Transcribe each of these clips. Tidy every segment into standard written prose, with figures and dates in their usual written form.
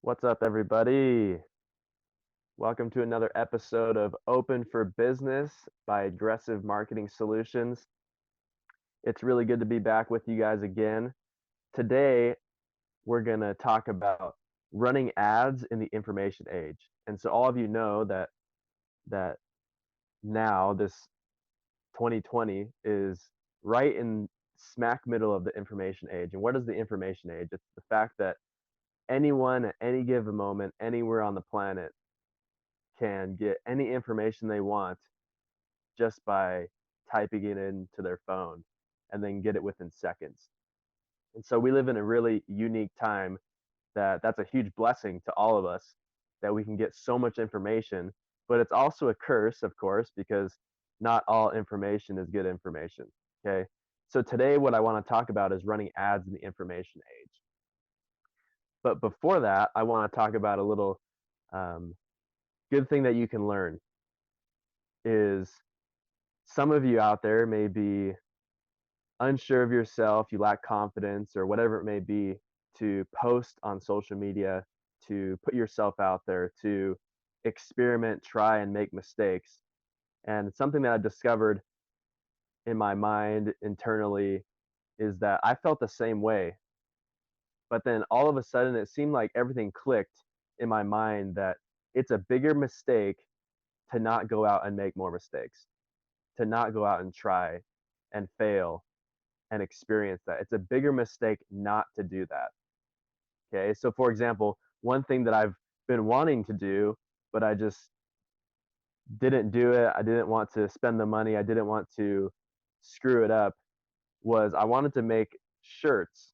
What's up, everybody? Welcome to another episode of Open for Business by Aggressive Marketing Solutions. It's really good to be back with you guys again. Today, we're going to talk about running ads in the information age. And so all of you know that now this 2020 is right in smack middle of the information age. And what is the information age? It's the fact that anyone at any given moment, anywhere on the planet, can get any information they want just by typing it into their phone and then get it within seconds. And so we live in a really unique time that's a huge blessing to all of us that we can get so much information, but it's also a curse, of course, because not all information is good information. Okay. So today what I want to talk about is running ads in the information age. But before that, I want to talk about a little um, good thing that you can learn is some of you out there may be unsure of yourself, you lack confidence, or whatever it may be, to post on social media, to put yourself out there, to experiment, try, and make mistakes. And something that I've discovered in my mind internally is that I felt the same way. But then all of a sudden, it seemed like everything clicked in my mind that it's a bigger mistake to not go out and make more mistakes, to not go out and try and fail and experience that. It's a bigger mistake not to do that. Okay. So, for example, one thing that I've been wanting to do, but I just didn't do it, I didn't want to spend the money, I didn't want to screw it up, was I wanted to make shirts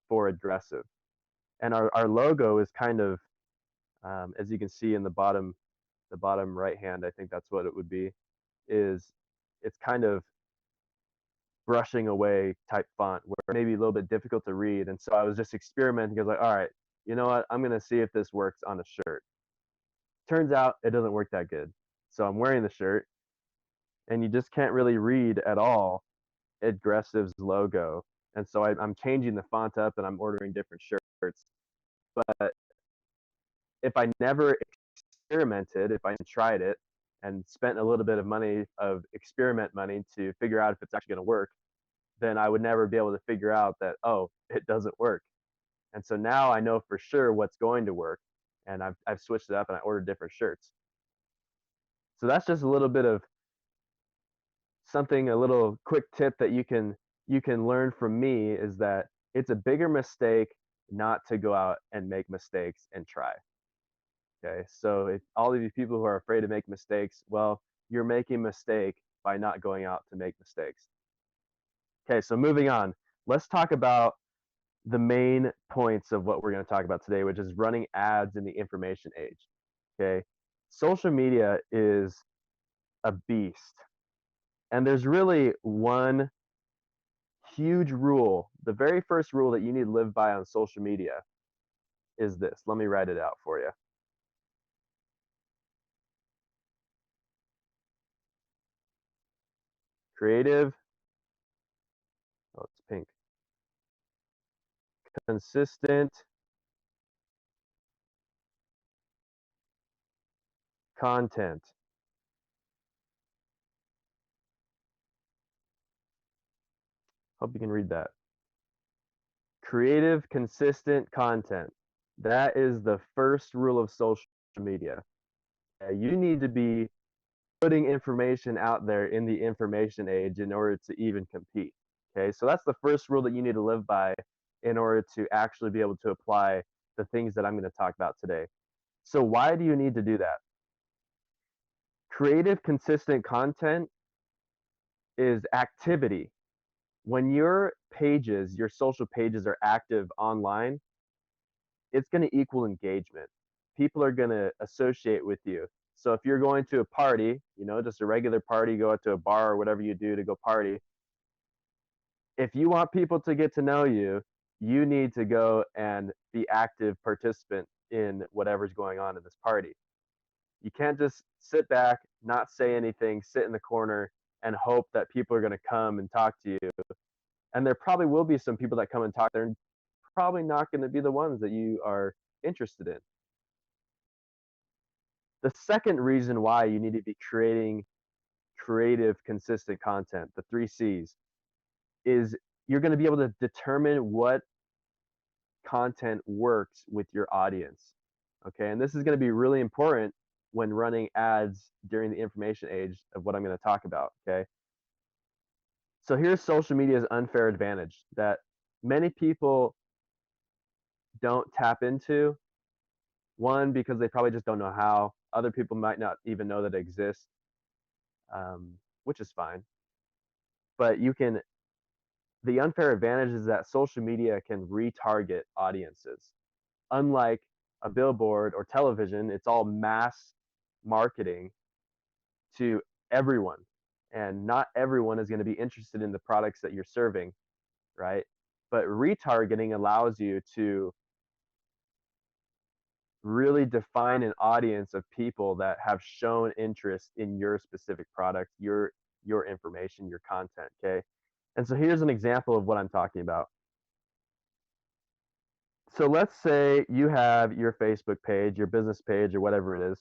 for Aggressive. And our logo is kind of, as you can see in the bottom right hand, I think that's what it would be, is it's kind of brushing away type font where maybe a little bit difficult to read. And so I was just experimenting. I was like, all right, you know what? I'm going to see if this works on a shirt. Turns out it doesn't work that good. So I'm wearing the shirt and you just can't really read at all Aggressive's logo. And so I'm changing the font up and I'm ordering different shirts. But if I never experimented, if I tried it and spent a little bit of money, of experiment money, to figure out if it's actually going to work, then I would never be able to figure out that, oh, it doesn't work. And so now I know for sure what's going to work, and I've switched it up and I ordered different shirts. So that's just a little bit of something, a little quick tip that you can learn from me, is that it's a bigger mistake not to go out and make mistakes and try. Okay, so if all of you people who are afraid to make mistakes, well, you're making a mistake by not going out to make mistakes. Okay, so moving on, let's talk about the main points of what we're going to talk about today, which is running ads in the information age. Okay. Social media is a beast. And there's really one huge rule. The very first rule that you need to live by on social media is this. Let me write it out for you. Creative. Oh, it's pink. Consistent content. Hope you can read that. Creative, consistent content. That is the first rule of social media. You need to be putting information out there in the information age in order to even compete. Okay, so that's the first rule that you need to live by in order to actually be able to apply the things that I'm going to talk about today. So, why do you need to do that? Creative, consistent content is activity. When your pages, your social pages are active online, it's going to equal engagement. People are going to associate with you. So if you're going to a party, just a regular party, go out to a bar or whatever you do to go party, if you want people to get to know you, you need to go and be active participant in whatever's going on in this party. You can't just sit back, not say anything, sit in the corner and hope that people are going to come and talk to you. And there probably will be some people that come and talk. They're probably not going to be the ones that you are interested in. The second reason why you need to be creating creative, consistent content, the 3 C's, is you're going to be able to determine what content works with your audience. Okay, and this is going to be really important when running ads during the information age of what I'm going to talk about. Okay, so here's social media's unfair advantage that many people don't tap into. One, because they probably just don't know how. Other people might not even know that it exists, which is fine. But the unfair advantage is that social media can retarget audiences. Unlike a billboard or television, it's all mass marketing to everyone. And not everyone is going to be interested in the products that you're serving, right? But retargeting allows you to really define an audience of people that have shown interest in your specific product, your information, your content, okay? And so here's an example of what I'm talking about. So let's say you have your Facebook page, your business page, or whatever it is.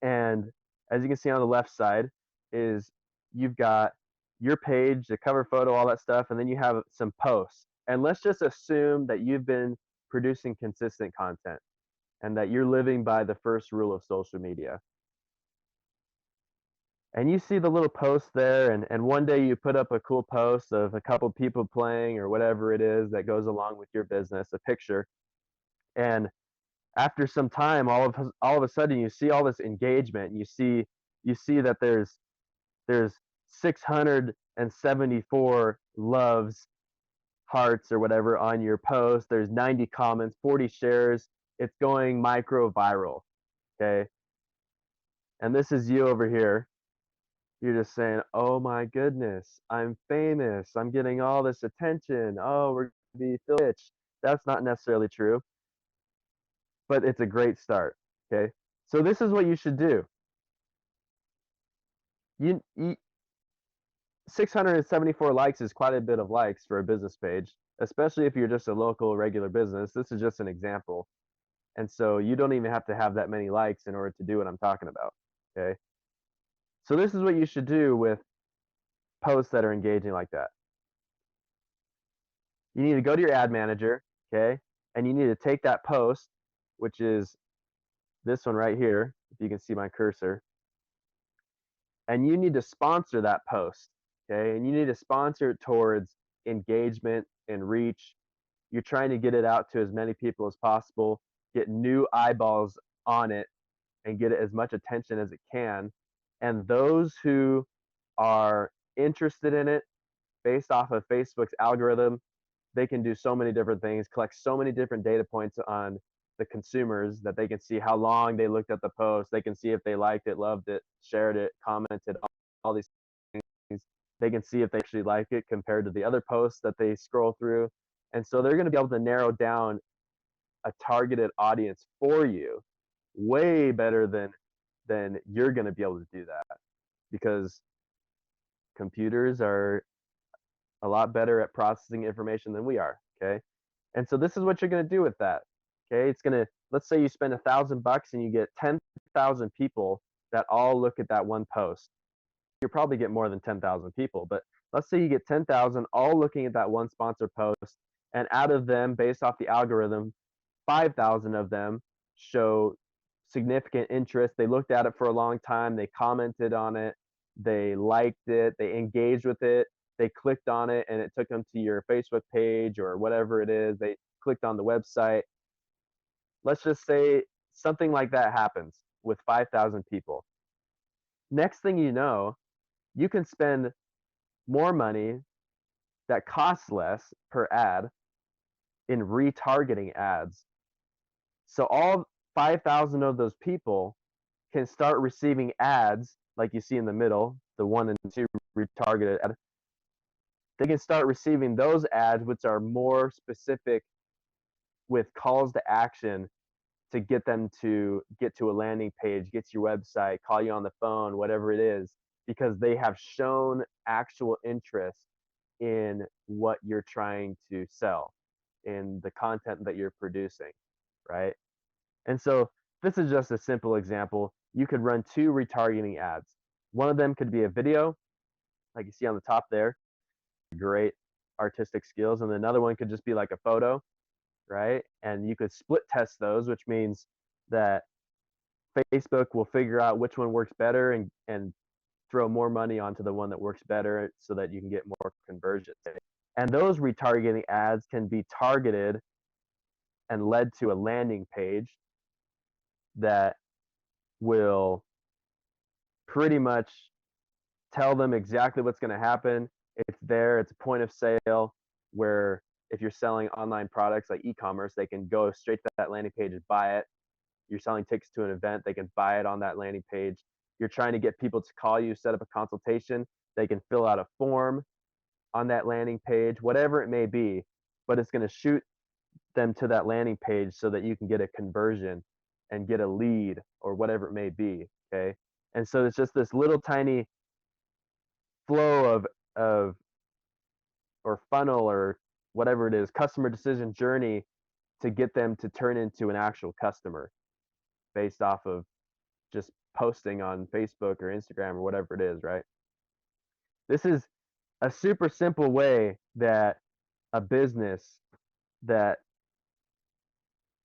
And as you can see on the left side is you've got your page, the cover photo, all that stuff, and then you have some posts. And let's just assume that you've been producing consistent content and that you're living by the first rule of social media. And you see the little post there, and one day you put up a cool post of a couple people playing or whatever it is that goes along with your business, a picture. And after some time, all of a sudden you see all this engagement. You see that there's 674 loves, hearts, or whatever on your post. There's 90 comments, 40 shares. It's going micro viral. Okay. And this is you over here. You're just saying, oh my goodness, I'm famous. I'm getting all this attention. Oh, we're going to be rich. That's not necessarily true, but it's a great start. Okay. So this is what you should do. You 674 likes is quite a bit of likes for a business page, especially if you're just a local regular business. This is just an example. And so you don't even have to have that many likes in order to do what I'm talking about. Okay. So this is what you should do with posts that are engaging like that. You need to go to your ad manager, okay? And you need to take that post, which is this one right here, if you can see my cursor, and you need to sponsor that post, okay? And you need to sponsor it towards engagement and reach. You're trying to get it out to as many people as possible, get new eyeballs on it, and get it as much attention as it can. And those who are interested in it based off of Facebook's algorithm, they can do so many different things, collect so many different data points on the consumers that they can see how long they looked at the post. They can see if they liked it, loved it, shared it, commented, all these things. They can see if they actually like it compared to the other posts that they scroll through. And so they're going to be able to narrow down a targeted audience for you way better than you're going to be able to do that, because computers are a lot better at processing information than we are. Okay. And so this is what you're going to do with that. Okay. Let's say you spend $1,000 and you get 10,000 people that all look at that one post. You'll probably get more than 10,000 people, but let's say you get 10,000 all looking at that one sponsor post. And out of them, based off the algorithm, 5,000 of them show significant interest. They looked at it for a long time. They commented on it. They liked it. They engaged with it. They clicked on it and it took them to your Facebook page or whatever it is. They clicked on the website. Let's just say something like that happens with 5,000 people. Next thing you know, you can spend more money that costs less per ad in retargeting ads. So all 5,000 of those people can start receiving ads like you see in the middle, the 1 and 2 retargeted ad. They can start receiving those ads, which are more specific with calls to action to get them to get to a landing page, get to your website, call you on the phone, whatever it is, because they have shown actual interest in what you're trying to sell, in the content that you're producing, right? And so this is just a simple example. You could run 2 retargeting ads. One of them could be a video, like you see on the top there, great artistic skills, and another one could just be like a photo, right? And you could split test those, which means that Facebook will figure out which one works better and throw more money onto the one that works better so that you can get more conversions. And those retargeting ads can be targeted and led to a landing page that will pretty much tell them exactly what's going to happen. It's there, it's a point of sale where if you're selling online products like e-commerce, they can go straight to that landing page and buy it. You're selling tickets to an event, they can buy it on that landing page. You're trying to get people to call you, set up a consultation, they can fill out a form on that landing page, whatever it may be, but it's going to shoot them to that landing page so that you can get a conversion and get a lead or whatever it may be, okay? And so it's just this little tiny flow of or funnel or whatever it is, customer decision journey to get them to turn into an actual customer based off of just posting on Facebook or Instagram or whatever it is, right? This is a super simple way that a business that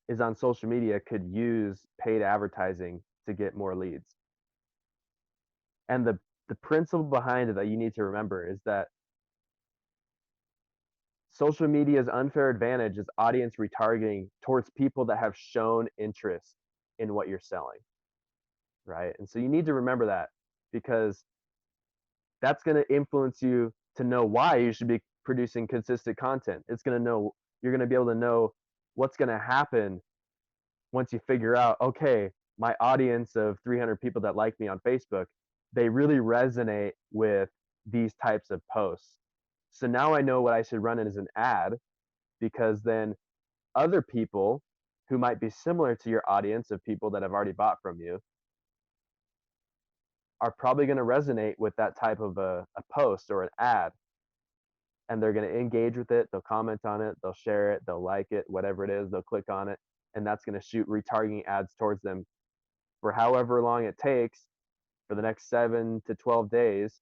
is on social media could use paid advertising to get more leads. And the principle behind it that you need to remember is that social media's unfair advantage is audience retargeting towards people that have shown interest in what you're selling, right? And so you need to remember that because that's going to influence you to know why you should be producing consistent content. It's going to know, you're going to be able to know what's going to happen once you figure out, okay, my audience of 300 people that like me on Facebook, they really resonate with these types of posts. So now I know what I should run as an ad, because then other people who might be similar to your audience of people that have already bought from you are probably going to resonate with that type of a post or an ad. And they're going to engage with it. They'll comment on it. They'll share it. They'll like it, whatever it is. They'll click on it. And that's going to shoot retargeting ads towards them for however long it takes for the next 7 to 12 days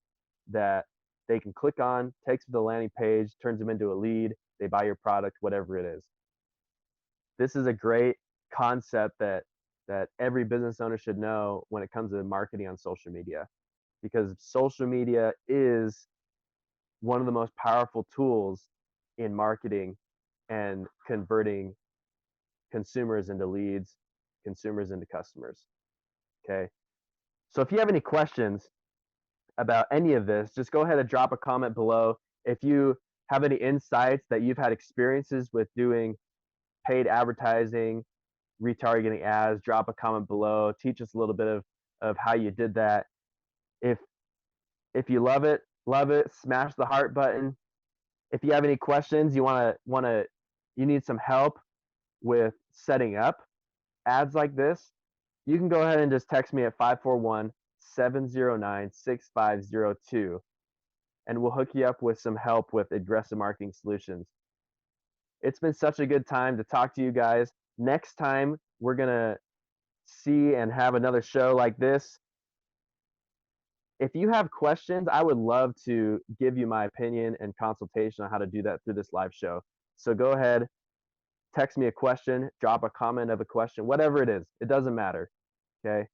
that they can click on, takes them to the landing page, turns them into a lead. They buy your product, whatever it is. This is a great concept that every business owner should know when it comes to marketing on social media, because social media is one of the most powerful tools in marketing and converting consumers into leads, consumers into customers. Okay. So if you have any questions about any of this, just go ahead and drop a comment below. If you have any insights that you've had experiences with doing paid advertising, retargeting ads, drop a comment below. Teach us a little bit of how you did that. If you love it, smash the heart button. If you have any questions, you need some help with setting up ads like this, you can go ahead and just text me at 541-709-6502 and we'll hook you up with some help with aggressive marketing solutions. It's been such a good time to talk to you guys. Next time we're gonna see and have another show like this. If you have questions, I would love to give you my opinion and consultation on how to do that through this live show. So go ahead, text me a question, drop a comment of a question, whatever it is. It doesn't matter, okay?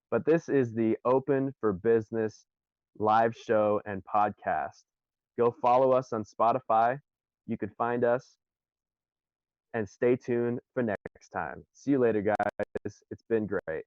But this is the Open for Business live show and podcast. Go follow us on Spotify. You could find us. And stay tuned for next time. See you later, guys. It's been great.